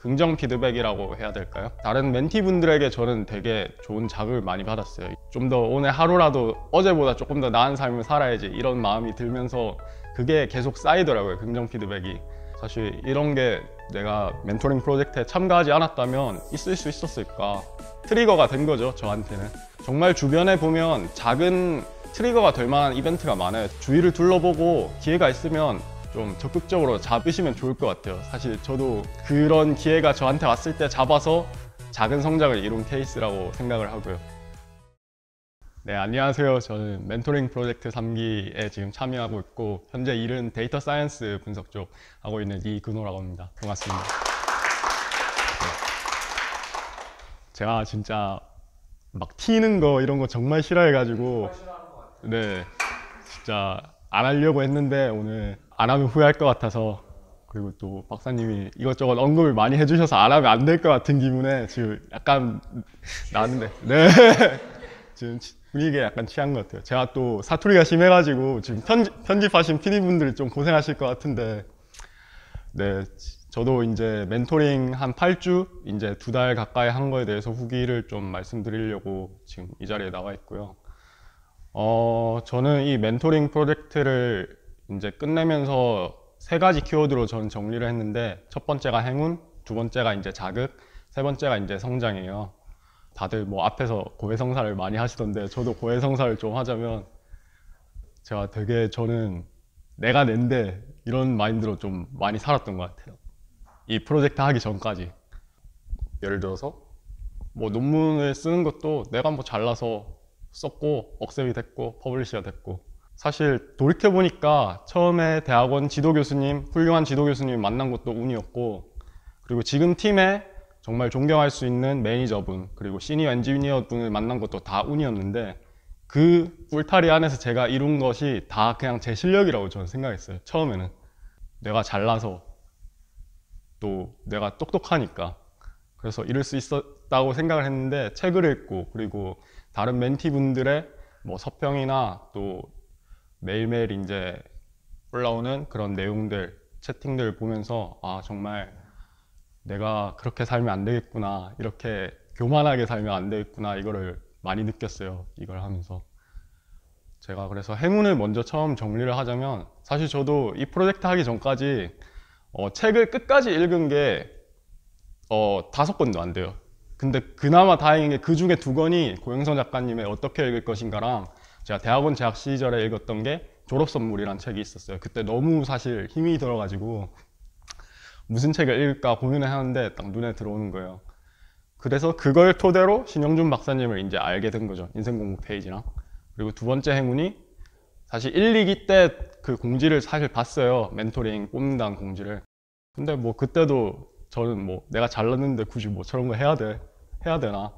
긍정 피드백이라고 해야 될까요? 다른 멘티분들에게 저는 되게 좋은 자극을 많이 받았어요. 좀 더 오늘 하루라도 어제보다 조금 더 나은 삶을 살아야지 이런 마음이 들면서 그게 계속 쌓이더라고요, 긍정 피드백이. 사실 이런 게 내가 멘토링 프로젝트에 참가하지 않았다면 있을 수 있었을까? 트리거가 된 거죠, 저한테는. 정말 주변에 보면 작은 트리거가 될 만한 이벤트가 많아요. 주위를 둘러보고 기회가 있으면 좀 적극적으로 잡으시면 좋을 것 같아요. 사실 저도 그런 기회가 저한테 왔을 때 잡아서 작은 성장을 이룬 케이스라고 생각을 하고요. 네, 안녕하세요. 저는 멘토링 프로젝트 3기에 지금 참여하고 있고 현재 일은 데이터 사이언스 분석 쪽 하고 있는 이근호라고 합니다. 반갑습니다. 네. 제가 진짜 막 튀는 거 이런 거 정말 싫어해가지고 네, 진짜 안 하려고 했는데 오늘 안 하면 후회할 것 같아서, 그리고 또 박사님이 이것저것 언급을 많이 해주셔서 안 하면 안 될 것 같은 기분에 지금 약간 나왔는데 네. 지금 분위기에 약간 취한 것 같아요. 제가 또 사투리가 심해가지고 지금 편집하신 PD분들이 좀 고생하실 것 같은데, 네, 저도 이제 멘토링 한 8주 이제 2달 가까이 한 거에 대해서 후기를 좀 말씀드리려고 지금 이 자리에 나와 있고요. 저는 이 멘토링 프로젝트를 이제 끝내면서 3가지 키워드로 저는 정리를 했는데, 첫 번째가 행운, 두 번째가 이제 자극, 세 번째가 이제 성장이에요. 다들 뭐 앞에서 고해성사를 많이 하시던데 저도 고해성사를 좀 하자면, 제가 되게 저는 내가 낸데 이런 마인드로 좀 많이 살았던 것 같아요. 이 프로젝트 하기 전까지. 예를 들어서 뭐 논문을 쓰는 것도 내가 뭐 잘나서 썼고 억셉이 됐고 퍼블리시가 됐고, 사실 돌이켜보니까 처음에 대학원 지도교수님, 훌륭한 지도교수님 만난 것도 운이었고, 그리고 지금 팀에 정말 존경할 수 있는 매니저분 그리고 시니어 엔지니어 분을 만난 것도 다 운이었는데, 그 울타리 안에서 제가 이룬 것이 다 그냥 제 실력이라고 저는 생각했어요. 처음에는 내가 잘나서 또 내가 똑똑하니까 그래서 이룰 수 있었다고 생각을 했는데, 책을 읽고 그리고 다른 멘티분들의 뭐 서평이나 또 매일매일 이제 올라오는 그런 내용들, 채팅들을 보면서 아, 정말 내가 그렇게 살면 안 되겠구나, 이렇게 교만하게 살면 안 되겠구나, 이거를 많이 느꼈어요, 이걸 하면서. 제가 그래서 행운을 먼저 처음 정리를 하자면, 사실 저도 이 프로젝트 하기 전까지 책을 끝까지 읽은 게 5권도 안 돼요. 근데 그나마 다행인 게 그 중에 2권이 고영선 작가님의 어떻게 읽을 것인가랑 제가 대학원 재학 시절에 읽었던 게 졸업선물이란 책이 있었어요. 그때 너무 사실 힘이 들어가지고 무슨 책을 읽을까 고민을 하는데 딱 눈에 들어오는 거예요. 그래서 그걸 토대로 신영준 박사님을 이제 알게 된 거죠. 인생공부 페이지랑. 그리고 두 번째 행운이 사실 1, 2기 때 그 공지를 사실 봤어요. 멘토링 뽑는다는 공지를. 근데 뭐 그때도 저는 뭐 내가 잘났는데 굳이 뭐 저런 거 해야 되나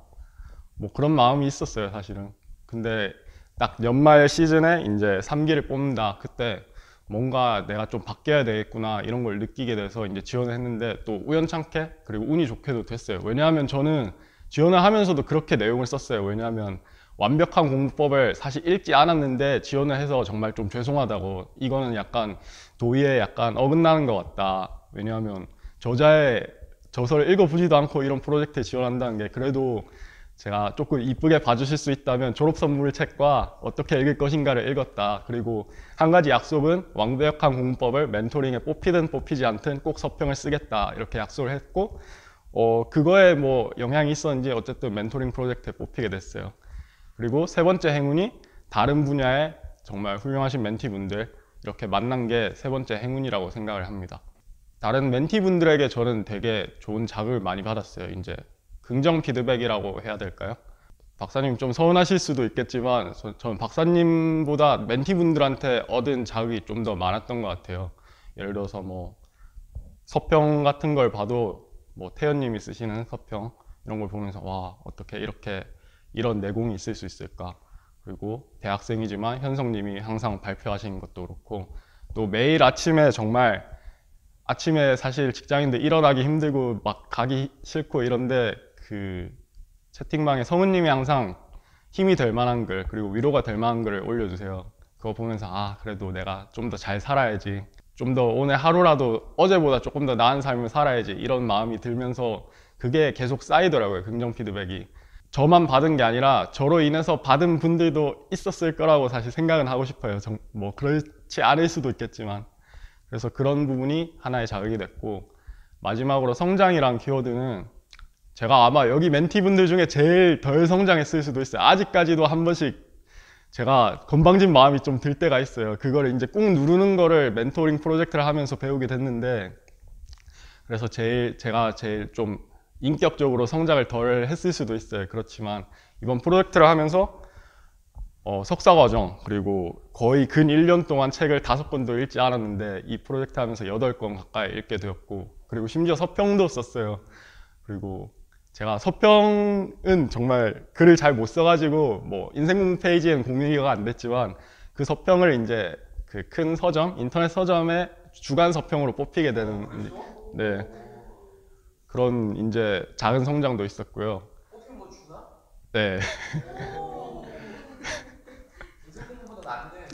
뭐 그런 마음이 있었어요, 사실은. 근데 딱 연말 시즌에 이제 3기를 뽑는다, 그때 뭔가 내가 좀 바뀌어야 되겠구나 이런 걸 느끼게 돼서 이제 지원을 했는데, 또 우연찮게 그리고 운이 좋게도 됐어요. 왜냐하면 저는 지원을 하면서도 그렇게 내용을 썼어요. 왜냐하면 완벽한 공부법을 사실 읽지 않았는데 지원을 해서 정말 좀 죄송하다고, 이거는 약간 도의에 약간 어긋나는 것 같다. 왜냐하면 저자의 저서를 읽어보지도 않고 이런 프로젝트에 지원한다는 게, 그래도 제가 조금 이쁘게 봐주실 수 있다면 졸업 선물 책과 어떻게 읽을 것인가를 읽었다. 그리고 한 가지 약속은 완벽한 공부법을 멘토링에 뽑히든 뽑히지 않든 꼭 서평을 쓰겠다, 이렇게 약속을 했고, 그거에 뭐 영향이 있었는지 어쨌든 멘토링 프로젝트에 뽑히게 됐어요. 그리고 세 번째 행운이 다른 분야의 정말 훌륭하신 멘티분들 이렇게 만난 게 세 번째 행운이라고 생각을 합니다. 다른 멘티분들에게 저는 되게 좋은 자극을 많이 받았어요. 이제 긍정 피드백이라고 해야 될까요? 박사님 좀 서운하실 수도 있겠지만 저는 박사님보다 멘티분들한테 얻은 자극이 좀 더 많았던 것 같아요. 예를 들어서 뭐 서평 같은 걸 봐도 뭐 태연님이 쓰시는 서평 이런 걸 보면서 와, 어떻게 이렇게 이런 내공이 있을 수 있을까. 그리고 대학생이지만 현성님이 항상 발표하시는 것도 그렇고, 또 매일 아침에 정말 아침에 사실 직장인들 일어나기 힘들고 막 가기 싫고 이런데 그 채팅방에 성우님이 항상 힘이 될 만한 글 그리고 위로가 될 만한 글을 올려주세요. 그거 보면서 아, 그래도 내가 좀 더 잘 살아야지, 좀 더 오늘 하루라도 어제보다 조금 더 나은 삶을 살아야지 이런 마음이 들면서 그게 계속 쌓이더라고요. 긍정 피드백이. 저만 받은 게 아니라 저로 인해서 받은 분들도 있었을 거라고 사실 생각은 하고 싶어요. 뭐 그렇지 않을 수도 있겠지만. 그래서 그런 부분이 하나의 자극이 됐고, 마지막으로 성장이란 키워드는 제가 아마 여기 멘티분들 중에 제일 덜 성장했을 수도 있어요. 아직까지도 한 번씩 제가 건방진 마음이 좀 들 때가 있어요. 그거를 이제 꾹 누르는 거를 멘토링 프로젝트를 하면서 배우게 됐는데, 그래서 제가 제일 좀 인격적으로 성장을 덜 했을 수도 있어요. 그렇지만 이번 프로젝트를 하면서 석사과정 그리고 거의 근 1년 동안 책을 5권도 읽지 않았는데 이 프로젝트 하면서 8권 가까이 읽게 되었고, 그리고 심지어 서평도 썼어요. 그리고 제가 서평은 정말 글을 잘 못 써가지고 뭐 인생공부 페이지에는 공유가 안 됐지만, 그 서평을 이제 그 큰 서점, 인터넷 서점의 주간 서평으로 뽑히게 되는, 네, 그런 이제 작은 성장도 있었고요. 뽑히면 뭐 주나? 네. 인생공부보다 낫네.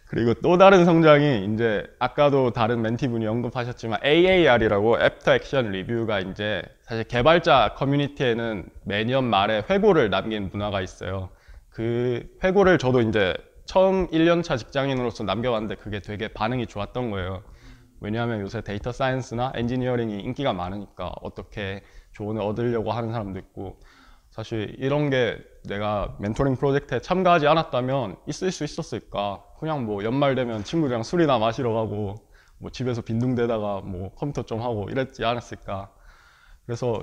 그리고 또 다른 성장이 이제 아까도 다른 멘티분이 언급하셨지만 AAR이라고 애프터 액션 리뷰가 이제 사실 개발자 커뮤니티에는 매년 말에 회고를 남기는 문화가 있어요. 그 회고를 저도 이제 처음 1년차 직장인으로서 남겨봤는데 그게 되게 반응이 좋았던 거예요. 왜냐하면 요새 데이터 사이언스나 엔지니어링이 인기가 많으니까 어떻게 조언을 얻으려고 하는 사람도 있고, 사실 이런 게 내가 멘토링 프로젝트에 참가하지 않았다면 있을 수 있었을까? 그냥 뭐 연말 되면 친구들이랑 술이나 마시러 가고 뭐 집에서 빈둥대다가 뭐 컴퓨터 좀 하고 이랬지 않았을까? 그래서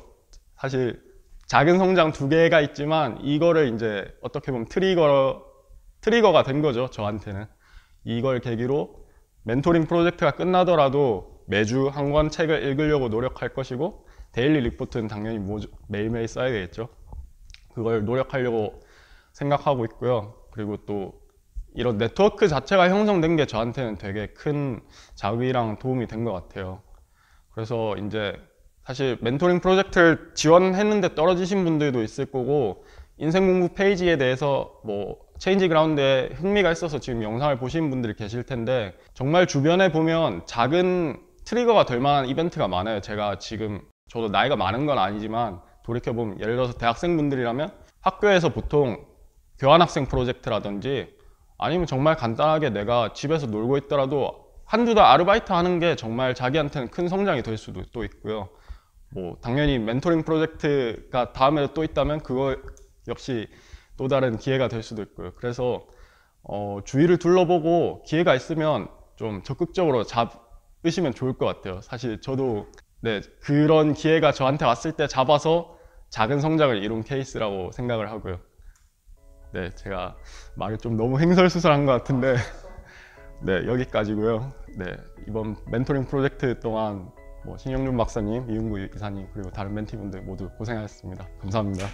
사실 작은 성장 2개가 있지만 이거를 이제 어떻게 보면 트리거가 된 거죠, 저한테는. 이걸 계기로 멘토링 프로젝트가 끝나더라도 매주 한 권 책을 읽으려고 노력할 것이고, 데일리 리포트는 당연히 매일매일 써야 되겠죠. 그걸 노력하려고 생각하고 있고요. 그리고 또 이런 네트워크 자체가 형성된 게 저한테는 되게 큰 자극이랑 도움이 된 것 같아요. 그래서 이제 사실 멘토링 프로젝트를 지원했는데 떨어지신 분들도 있을 거고, 인생공부 페이지에 대해서 뭐 체인지 그라운드에 흥미가 있어서 지금 영상을 보시는 분들이 계실 텐데, 정말 주변에 보면 작은 트리거가 될 만한 이벤트가 많아요. 제가 지금 저도 나이가 많은 건 아니지만 돌이켜보면, 예를 들어서 대학생분들이라면 학교에서 보통 교환학생 프로젝트라든지 아니면 정말 간단하게 내가 집에서 놀고 있더라도 한두 달 아르바이트 하는 게 정말 자기한테는 큰 성장이 될 수도 또 있고요. 뭐 당연히 멘토링 프로젝트가 다음에 또 있다면 그거 역시 또 다른 기회가 될 수도 있고요. 그래서 주위를 둘러보고 기회가 있으면 좀 적극적으로 잡으시면 좋을 것 같아요. 사실 저도 네, 그런 기회가 저한테 왔을 때 잡아서 작은 성장을 이룬 케이스라고 생각을 하고요. 네, 제가 말을 좀 너무 횡설수설한 것 같은데 네, 여기까지고요. 네, 이번 멘토링 프로젝트 동안 뭐 신영준 박사님, 이윤구 이사님, 그리고 다른 멘티분들 모두 고생하셨습니다. 감사합니다.